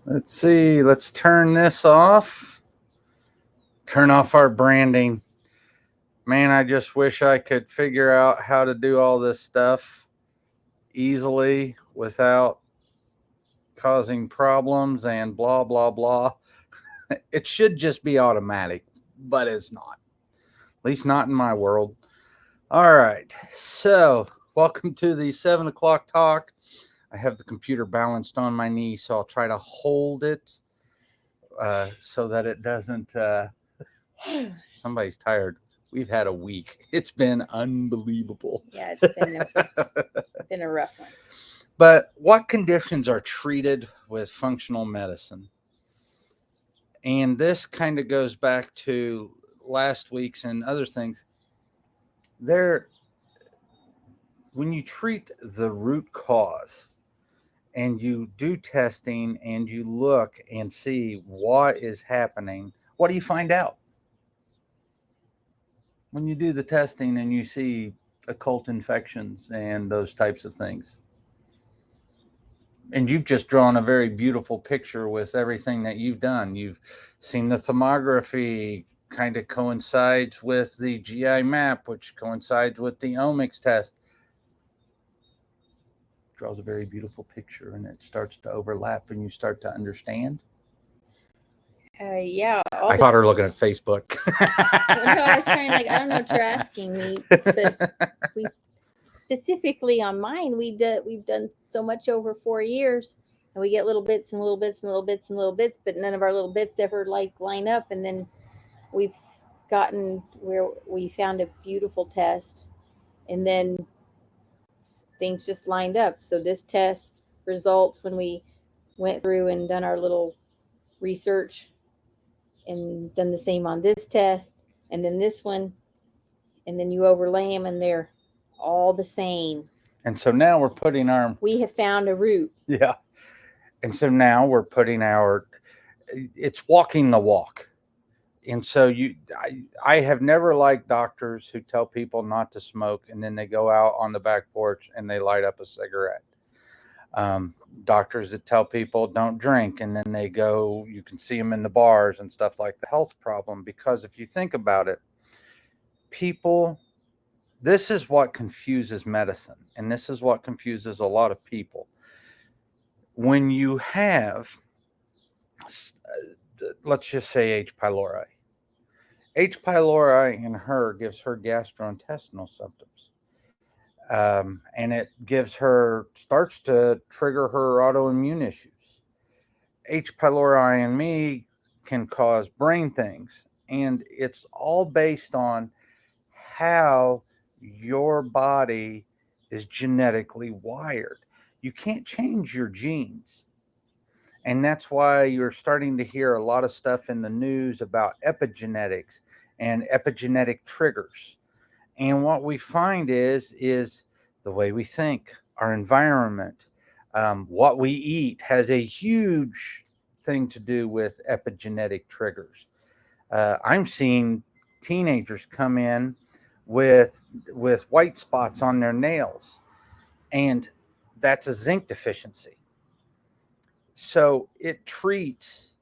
Let's see. Let's turn this off. Turn off our branding. Man, I just wish I could figure out how to do all this stuff easily without causing problems and blah, blah, blah. It should just be automatic, but it's not. At least not in my world. All right. So, welcome to the 7 o'clock talk. I have the computer balanced on my knee, so I'll try to hold it so that it doesn't. Somebody's tired. We've had a week. It's been unbelievable. Yeah, it's been a rough one. But what conditions are treated with functional medicine? And this kind of goes back to last week's and other things. There, when you treat the root cause and you do testing and you look and see what is happening, what do you find out? When you do the testing and you see occult infections and those types of things. And you've just drawn a very beautiful picture with everything that you've done. You've seen the thermography kind of coincides with the GI map, which coincides with the omics test. Draws a very beautiful picture, and it starts to overlap, and you start to understand. Yeah. I caught her looking at Facebook. No, I was trying. I don't know what you're asking me, but we specifically on mine, we've done so much over 4 years, and we get little bits and little bits and little bits and little bits, but none of our little bits ever line up, and then we've gotten where we found a beautiful test, and then things just lined up. So this test results, when we went through and done our little research and done the same on this test and then this one, and then you overlay them and they're all the same. And so now we're putting our. We have found a root. Yeah. And so now we're putting our. It's walking the walk. And so I have never liked doctors who tell people not to smoke and then they go out on the back porch and they light up a cigarette. Doctors that tell people don't drink and then they go, you can see them in the bars and stuff like the health problem. Because if you think about it, people, this is what confuses medicine, and this is what confuses a lot of people. When you have, let's just say H. pylori. H. pylori in her gives her gastrointestinal symptoms. And it starts to trigger her autoimmune issues. H. pylori in me can cause brain things. And it's all based on how your body is genetically wired. You can't change your genes. And that's why you're starting to hear a lot of stuff in the news about epigenetics and epigenetic triggers. And what we find is the way we think, our environment, what we eat has a huge thing to do with epigenetic triggers. I'm seeing teenagers come in with white spots on their nails, and that's a zinc deficiency. So it treats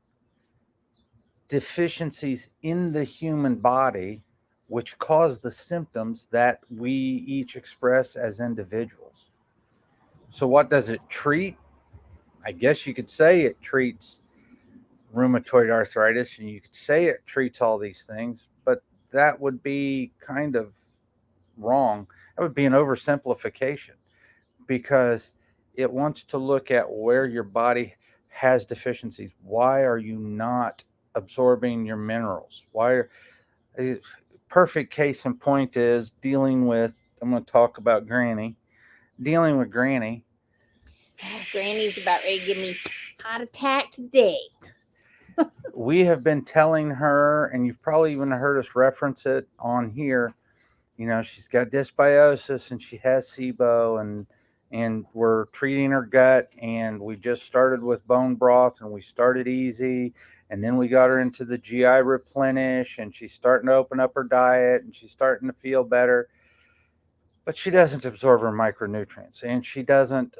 deficiencies in the human body which cause the symptoms that we each express as individuals. So, what does it treat? I guess you could say it treats rheumatoid arthritis, and you could say it treats all these things, but that would be kind of wrong. That would be an oversimplification because it wants to look at where your body has deficiencies. Why are you not absorbing your minerals? Perfect case in point is dealing with, I'm going to talk about Granny. Dealing with Granny. Granny's about ready to give me heart attack today. We have been telling her, and you've probably even heard us reference it on here. You know, she's got dysbiosis and she has SIBO, and we're treating her gut, and we just started with bone broth, and we started easy, and then we got her into the GI replenish, and she's starting to open up her diet, and she's starting to feel better, but she doesn't absorb her micronutrients, and she doesn't.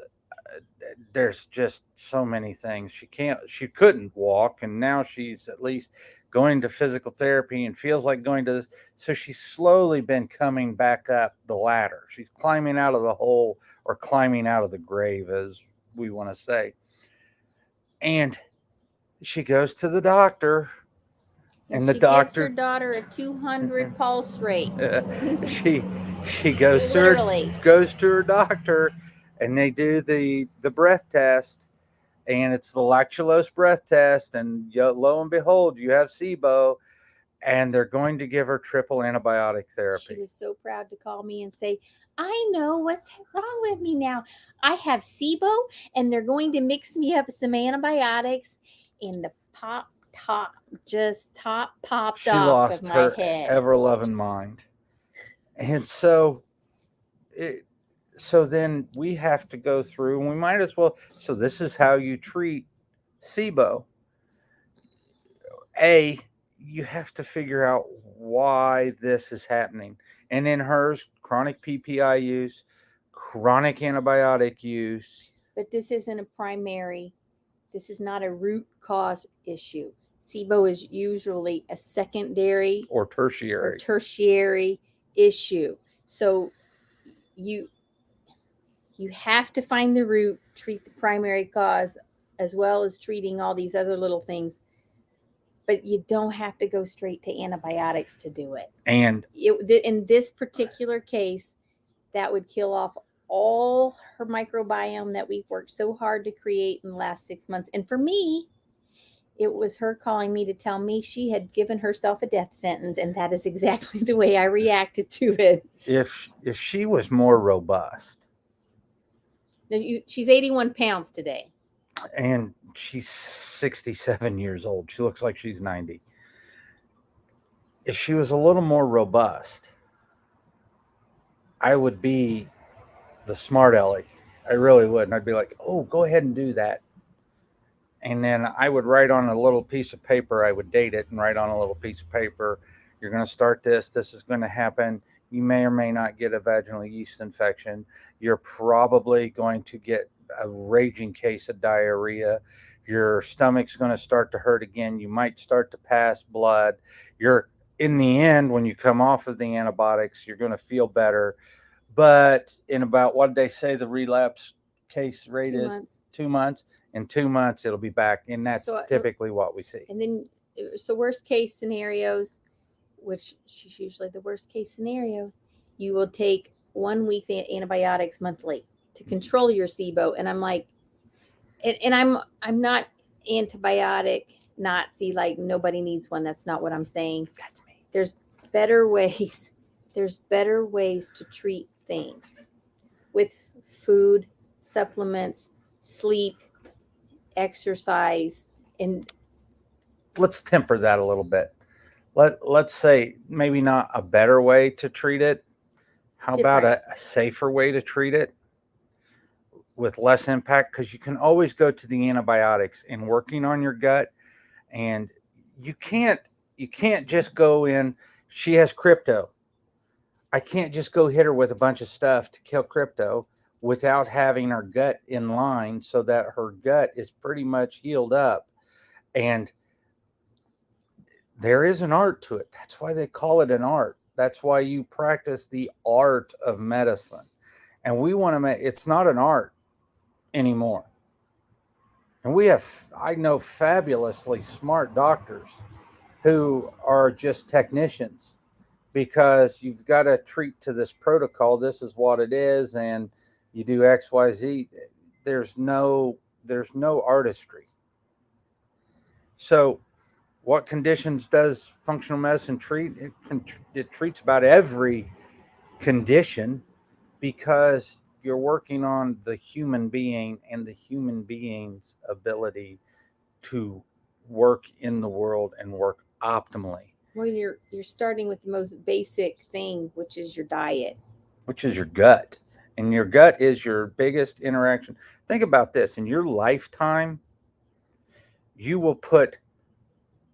there's just so many things. She couldn't walk, and now she's at least going to physical therapy and feels like going to this. So she's slowly been coming back up the ladder. She's climbing out of the hole, or climbing out of the grave, as we want to say. And she goes to the doctor, and the she gives her doctor daughter a 200 pulse rate. she goes to Literally. her doctor, and they do the breath test, and it's the lactulose breath test, and lo and behold, you have SIBO, and they're going to give her triple antibiotic therapy. She was so proud to call me and say, I know what's wrong with me now. I have SIBO, and they're going to mix me up some antibiotics, and the top popped She off lost of my her head. ever-loving mind. And so then we have to go through, and we might as well. So this is how you treat SIBO. You have to figure out why this is happening. And in hers, chronic PPI use, chronic antibiotic use. But this isn't a primary, this is not a root cause issue. SIBO is usually a secondary or or tertiary. tertiary issue. So you have to find the root, treat the primary cause, as well as treating all these other little things. But you don't have to go straight to antibiotics to do it. And in this particular case, that would kill off all her microbiome that we've worked so hard to create in the last 6 months. And for me, it was her calling me to tell me she had given herself a death sentence, and that is exactly the way I reacted to it. If she was more robust. She's 81 pounds today. And she's 67 years old. She looks like she's 90. If she was a little more robust, I would be the smart aleck. I really would. And I'd be like, oh, go ahead and do that. And then I would write on a little piece of paper. I would date it and write on a little piece of paper. You're going to start this. This is going to happen. You may or may not get a vaginal yeast infection. You're probably going to get a raging case of diarrhea. Your stomach's going to start to hurt again. You might start to pass blood. In the end, when you come off of the antibiotics, you're going to feel better. But in about, what they say the relapse case rate 2 is? months. 2 months. In 2 months, it'll be back. And that's typically what we see. And then, so worst case scenarios, which is usually the worst case scenario, you will take 1 week antibiotics monthly to control your SIBO. And I'm like, and I'm not antibiotic Nazi, like nobody needs one. That's not what I'm saying. That's me. There's better ways. There's better ways to treat things with food, supplements, sleep, exercise, and let's temper that a little bit. Let's say maybe not a better way to treat it. How about a safer way to treat it with less impact? Because you can always go to the antibiotics and working on your gut, and you can't just go in. She has crypto. I can't just go hit her with a bunch of stuff to kill crypto without having her gut in line so that her gut is pretty much healed up. And there is an art to it. That's why they call it an art. That's why you practice the art of medicine. And we want to make it's not an art anymore. And I know fabulously smart doctors who are just technicians, because you've got to treat to this protocol. This is what it is. And you do X, Y, Z. There's no artistry. So what conditions does functional medicine treat? It treats about every condition, because you're working on the human being and the human being's ability to work in the world and work optimally. Well, you're starting with the most basic thing, which is your diet, which is your gut. And your gut is your biggest interaction. Think about this. In your lifetime, you will put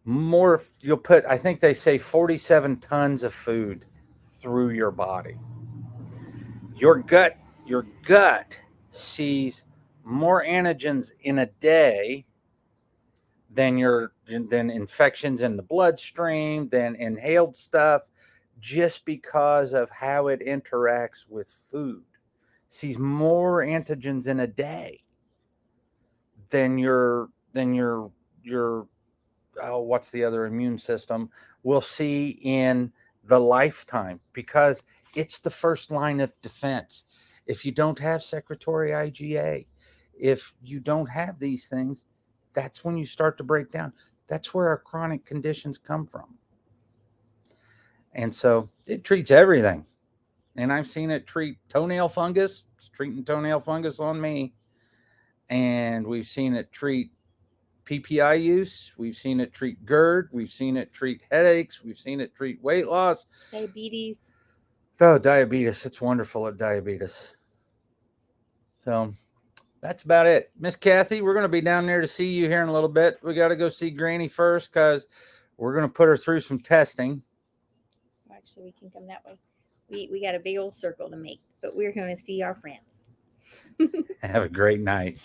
I think they say 47 tons of food through your body. Your gut sees more antigens in a day than infections in the bloodstream, than inhaled stuff, just because of how it interacts with food. Sees more antigens in a day than your what's the other immune system will see in the lifetime, because it's the first line of defense. If you don't have secretory IgA, if you don't have these things, that's when you start to break down. That's where our chronic conditions come from. And so it treats everything. And I've seen it treat toenail fungus. It's treating toenail fungus on me. And we've seen it treat PPI use. We've seen it treat GERD. We've seen it treat headaches. We've seen it treat weight loss. Diabetes. Oh, diabetes. It's wonderful at diabetes. So that's about it. Miss Kathy, we're going to be down there to see you here in a little bit. We got to go see Granny first because we're going to put her through some testing. Actually, we can come that way. We got a big old circle to make, but we're going to see our friends. Have a great night.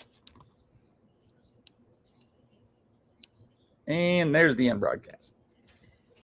And there's the end broadcast.